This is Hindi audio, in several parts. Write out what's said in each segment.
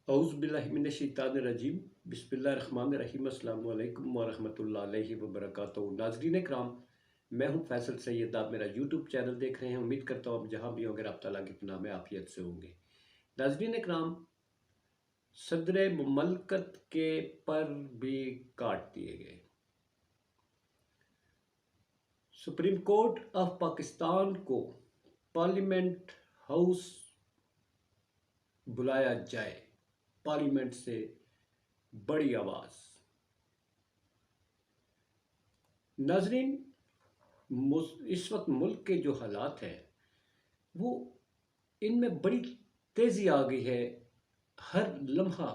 औज़ुबिल्लाहिमिनश्शैतानिर्रजीम बिस्मिल्लाहिर्रहमानिर्रहीम अस्सलामु अलैकुम वरहमतुल्लाहि वबरकातुहू। नाज़रीन कराम, मैं हूं फैसल सैयद। आप मेरा यूट्यूब चैनल देख रहे हैं। उम्मीद करता हूं आप जहां भी होंगे आप ताला की पनाह में आफियत से होंगे। नाज़रीन कराम, सदर मुमलकत के पर भी काट दिए गए। सुप्रीम कोर्ट ऑफ पाकिस्तान को पार्लियामेंट हाउस बुलाया जाए, पार्लियामेंट से बड़ी आवाज़। नाजरीन, इस वक्त मुल्क के जो हालात हैं वो इनमें बड़ी तेज़ी आ गई है। हर लम्हा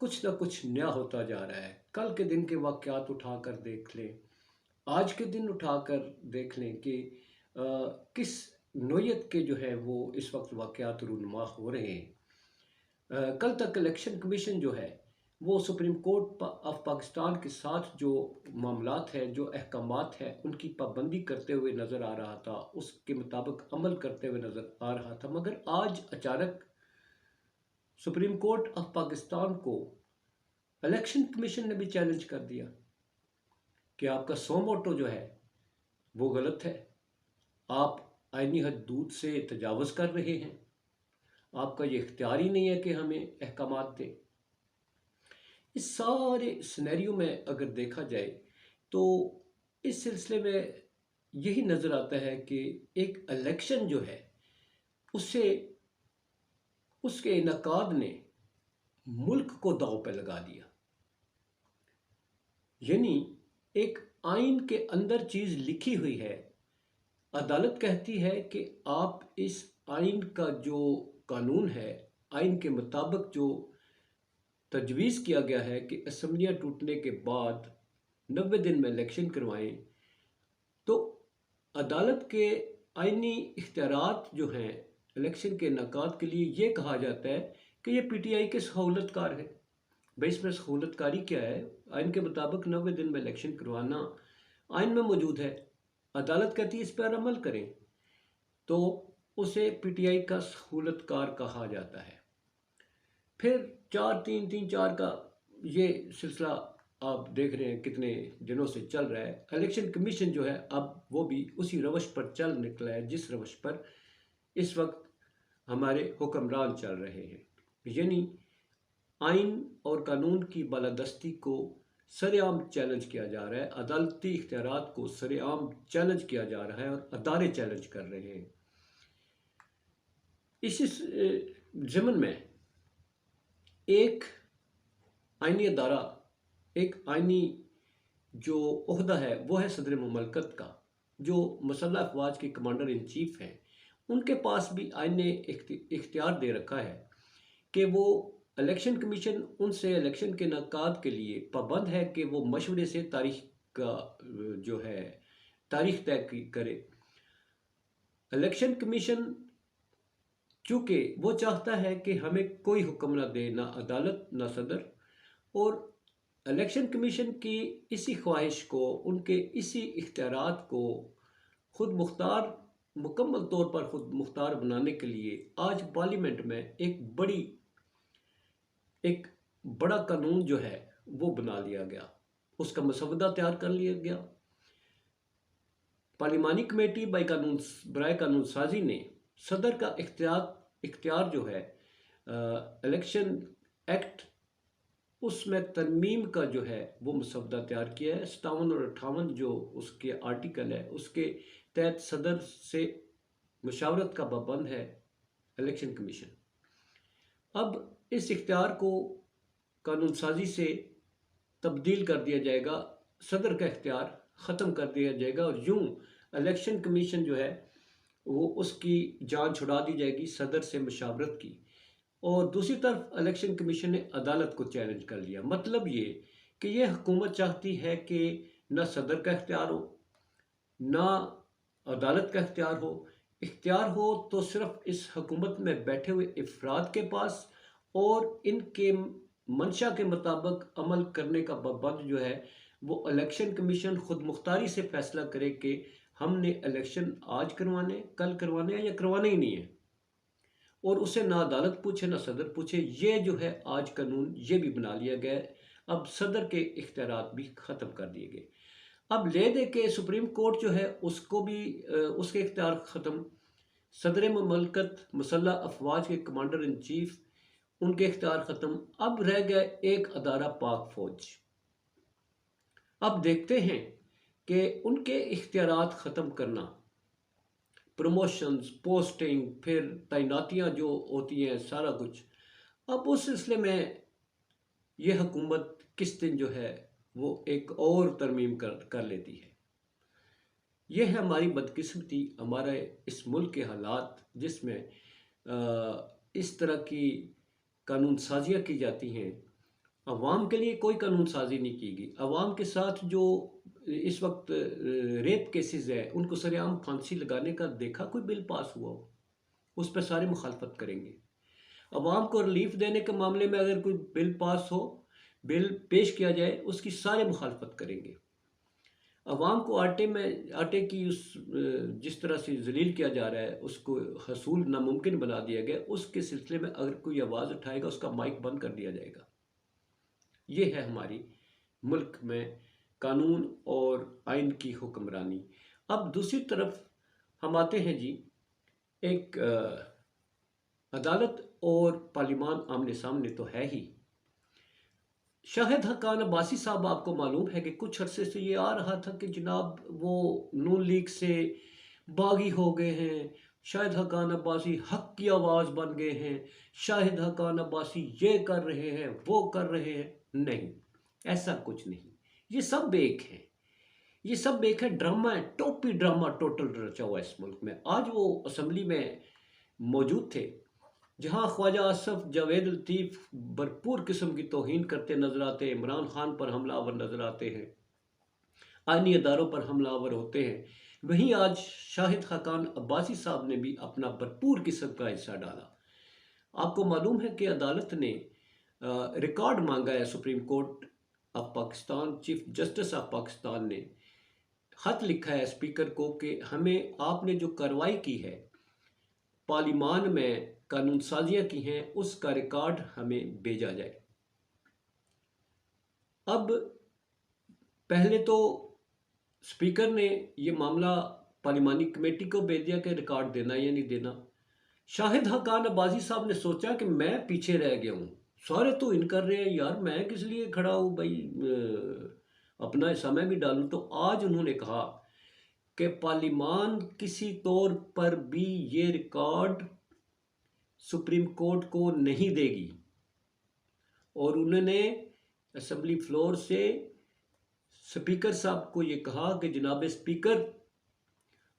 कुछ ना कुछ नया होता जा रहा है। कल के दिन के वाक़यात उठाकर देख लें, आज के दिन उठाकर देख लें कि किस नोयत के जो है वो इस वक्त वाक़यात रूनुमा हो रहे हैं। कल तक इलेक्शन कमीशन जो है वो सुप्रीम कोर्ट ऑफ पाकिस्तान के साथ जो मामलात हैं, जो अहकामात हैं, उनकी पाबंदी करते हुए नज़र आ रहा था, उसके मुताबिक अमल करते हुए नज़र आ रहा था। मगर आज अचानक सुप्रीम कोर्ट ऑफ पाकिस्तान को इलेक्शन कमीशन ने भी चैलेंज कर दिया कि आपका सो मोटो जो है वो गलत है, आप आईनी हदूद से तजावज़ कर रहे हैं, आपका ये इख्तियार ही नहीं है कि हमें अहकामात दें। इस सारे सिनेरियो में अगर देखा जाए तो इस सिलसिले में यही नज़र आता है कि एक इलेक्शन जो है उससे उसके इनकाद ने मुल्क को दांव पे लगा दिया। यानी एक आइन के अंदर चीज़ लिखी हुई है, अदालत कहती है कि आप इस आइन का जो कानून है, आइन के मुताबिक जो तजवीज़ किया गया है कि असम्बलियाँ टूटने के बाद 90 दिन में इलेक्शन करवाएं, तो अदालत के आइनी इख्तियारात जो हैं इलेक्शन के इनेकाद के लिए ये कहा जाता है कि ये पीटीआई के सहूलतकार है। भाई इसमें सहूलतकारी क्या है? आइन के मुताबिक 90 दिन में इलेक्शन करवाना आइन में मौजूद है, अदालत कहती है इस पर अमल करें, तो उसे पीटीआई का सहूलतकार कहा जाता है। फिर 4-3-3-4 का ये सिलसिला आप देख रहे हैं कितने दिनों से चल रहा है। इलेक्शन कमीशन जो है अब वो भी उसी रवश पर चल निकला है जिस रवश पर इस वक्त हमारे हुक्मरान चल रहे हैं। यानी आइन और कानून की बालादस्ती को सरेआम चैलेंज किया जा रहा है, अदालती इख्तियारात को सरेआम चैलेंज किया जा रहा है और अदारे चैलेंज कर रहे हैं। इसी ज़मन में एक आइनी अदारा, एक आइनी जो ओहदा है वो है सदर मुमलकत का, जो मुसल्लह अफवाज के कमांडर इन चीफ हैं। उनके पास भी आइन ने इख्तियार दे रखा है कि वो इलेक्शन कमीशन उनसे इलेक्शन के इनेकाद के लिए पाबंद है कि वो मशवरे से तारीख का जो है तारीख तय करे। इलेक्शन कमीशन चूँकि वो चाहता है कि हमें कोई हुक्म ना दे, ना अदालत ना सदर, और इलेक्शन कमीशन की इसी ख्वाहिश को, उनके इसी इख्तियारात को खुद मुख्तार, मुकम्मल तौर पर खुद मुख्तार बनाने के लिए आज पार्लियामेंट में एक बड़ा कानून जो है वो बना लिया गया, उसका मसवदा तैयार कर लिया गया। पार्लिमानी कमेटी बराए कानून साजी ने सदर का इख्तियार जो है इलेक्शन एक्ट, उसमें तरमीम का जो है वो मसवदा तैयार किया है। 57 और 58 जो उसके आर्टिकल है उसके तहत सदर से मशावरत का पाबंद है इलेक्शन कमीशन। अब इस इख्तियार को कानून साजी से तब्दील कर दिया जाएगा, सदर का इख्तियार ख़त्म कर दिया जाएगा और यूं इलेक्शन कमीशन जो है वो उसकी जान छुड़ा दी जाएगी सदर से मशावरत की। और दूसरी तरफ इलेक्शन कमीशन ने अदालत को चैलेंज कर लिया। मतलब ये कि ये हुकूमत चाहती है कि ना सदर का इख्तियार हो, ना अदालत का इख्तियार हो तो सिर्फ इस हुकूमत में बैठे हुए अफराद के पास, और इनके मंशा के मुताबिक अमल करने का पाबंद जो है वो इलेक्शन कमीशन खुद मुख्तारी से फैसला करे कि हमने इलेक्शन आज करवाने, कल करवाने या करवाने ही नहीं है। और उसे ना अदालत पूछे ना सदर पूछे। ये जो है आज कानून ये भी बना लिया गया है। अब सदर के इख्तियारात भी ख़त्म कर दिए गए। अब ले दे के सुप्रीम कोर्ट जो है उसको भी उसके इख्तियार ख़त्म। सदर ममलकत मुसल्ह अफवाज के कमांडर इन चीफ, उनके इख्तियार ख़त्म। अब रह गया एक अदारा पाक फ़ौज। अब देखते हैं कि उनके इख्तियारात ख़त्म करना, प्रमोशंस, पोस्टिंग, फिर तैनातियाँ जो होती हैं, सारा कुछ। अब उस सिलसिले में ये हुकूमत किस दिन जो है वो एक और तरमीम कर लेती है। ये है हमारी बदकिस्मती, हमारे इस मुल्क के हालात, जिसमें इस तरह की कानून साजियाँ की जाती हैं। अवाम के लिए कोई कानून साजी नहीं की गई। अवाम के साथ जो इस वक्त रेप केसेस है, उनको सरेआम फांसी लगाने का देखा कोई बिल पास हुआ हो? उस पर सारे मुखालफत करेंगे। अवाम को रिलीफ देने के मामले में अगर कोई बिल पास हो, बिल पेश किया जाए, उसकी सारे मुखालफत करेंगे। अवाम को आटे की उस जिस तरह से जलील किया जा रहा है, उसको हसूल नामुमकिन बना दिया गया, उसके सिलसिले में अगर कोई आवाज़ उठाएगा उसका माइक बंद कर दिया जाएगा। ये है हमारी मुल्क में कानून और आइन की हुक्मरानी। अब दूसरी तरफ हम आते हैं जी, एक अदालत और पार्लिमान आमने सामने तो है ही। शाहिद हक्कान अब्बासी साहब, आपको मालूम है कि कुछ अरसे से ये आ रहा था कि जनाब वो नून लीग से बागी हो गए हैं, शाहिद हक्कान अब्बासी हक की आवाज़ बन गए हैं, शाहिद हक्कान अब्बासी ये कर रहे हैं, वो कर रहे हैं। नहीं, ऐसा कुछ नहीं। ये सब एक है, ये सब एक है, ड्रामा है, टोपी ड्रामा टोटल रचा हुआ इस मुल्क में। आज वो असम्बली में मौजूद थे जहाँ ख्वाजा आसफ जावेद लतीफ़ भरपूर किस्म की तौहीन करते नजर आते हैं, इमरान खान पर हमलावर नजर आते हैं, आइनी अदारों पर हमलावर होते हैं, वहीं आज शाहिद हक्कान अब्बासी साहब ने भी अपना भरपूर किस्म का हिस्सा डाला। आपको मालूम है कि अदालत ने रिकॉर्ड मांगा है, supreme court of Pakistan, chief justice of Pakistan ने खत लिखा है स्पीकर को कि हमें आपने जो कार्रवाई की है, पार्लिमान में कानून साजियाँ की हैं, उसका रिकॉर्ड हमें भेजा जाए। अब पहले तो स्पीकर ने ये मामला पार्लिमानी कमेटी को भेज दिया कि रिकॉर्ड देना या नहीं देना। शाहिद हक्कान अब्बासी साहब ने सोचा कि मैं पीछे रह गया हूँ, सारे तो इन कर रहे हैं यार, मैं किस लिए खड़ा हूँ भाई, अपना समय भी डालूँ। तो आज उन्होंने कहा कि पार्लिमान किसी तौर पर भी ये रिकॉर्ड सुप्रीम कोर्ट को नहीं देगी, और उन्होंने असेंबली फ्लोर से स्पीकर साहब को ये कहा कि जनाब स्पीकर,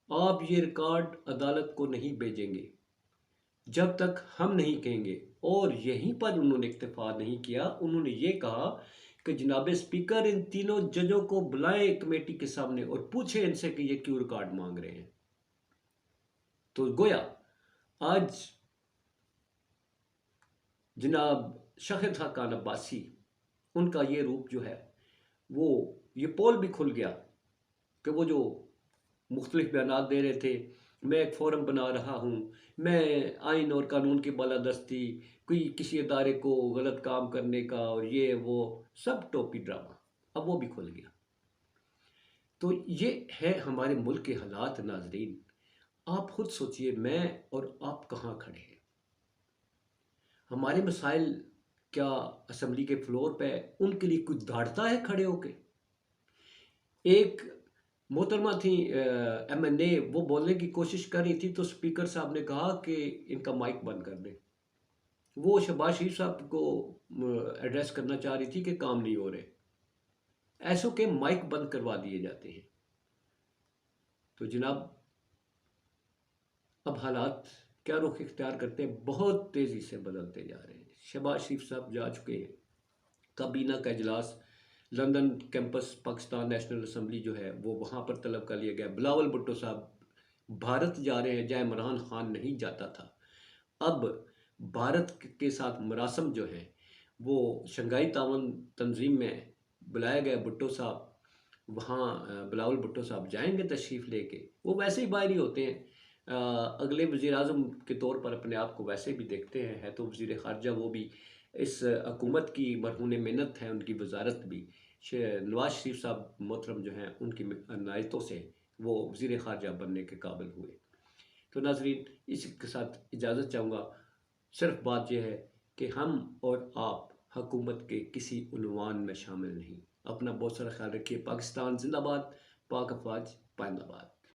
आप ये रिकॉर्ड अदालत को नहीं भेजेंगे जब तक हम नहीं कहेंगे। और यहीं पर उन्होंने इक्तफा नहीं किया, उन्होंने ये कहा कि जनाब स्पीकर, इन तीनों जजों को बुलाएं कमेटी के सामने और पूछें इनसे कि ये क्यों रिकॉर्ड मांग रहे हैं। तो गोया आज जनाब शाहिद हक्कान अब्बासी, उनका ये रूप जो है, वो ये पोल भी खुल गया कि वो जो मुख्तलिफ बयान दे रहे थे, मैं एक फोरम बना रहा हूँ, मैं आइन और कानून की बालादस्ती, कोई किसी अदारे को गलत काम करने का, और ये वो सब टोपी ड्रामा, अब वो भी खुल गया। तो ये है हमारे मुल्क के हालात। नाजरीन, आप खुद सोचिए, मैं और आप कहाँ खड़े हैं। हमारे मसाइल क्या असम्बली के फ्लोर पे उनके लिए कुछ दाढ़ता है खड़े होके? एक मोहतरमा थी MNA, वो बोलने की कोशिश कर रही थी तो स्पीकर साहब ने कहा कि इनका माइक बंद कर दें। वो शहबाज शरीफ साहब को एड्रेस करना चाह रही थी कि काम नहीं हो रहे, ऐसों के माइक बंद करवा दिए जाते हैं। तो जनाब, अब हालात क्या रुख इख्तियार करते हैं, बहुत तेज़ी से बदलते जा रहे हैं। शहबाज शरीफ साहब जा चुके हैं, काबीना का इजलास London campus Pakistan national assembly जो है वो वहाँ पर तलब कर लिया गया। बिलावल भुट्टो साहब भारत जा रहे हैं, जहाँ इमरान खान नहीं जाता था। अब भारत के साथ मरासम जो है वो शंघाई ताउन तंजीम में बुलाया गया। भुट्टो साहब वहाँ बिलावल भुट्टो साहब जाएंगे तशरीफ़ लेके, वो वैसे ही बाहर ही होते हैं, अगले वज़ीर-ए-आज़म के तौर पर अपने आप को वैसे भी देखते हैं, है तो वज़ीर ख़ारजा वो भी इस हुकूमत की मरहून मिन्नत है उनकी वज़ारत भी। नवाज़ शरीफ साहब मोहतरम जो हैं उनकी इनायतों से वो वज़ीर ख़ारजा बनने के काबिल हुए। तो नाज़रीन इसी के साथ इजाज़त चाहूँगा। सिर्फ़ बात ये है कि हम और आप हुकूमत के किसी उन्वान में शामिल नहीं। अपना बहुत सारा ख़्याल रखिए। पाकिस्तान ज़िंदाबाद, पाक अफ़वाज पाइंदाबाद।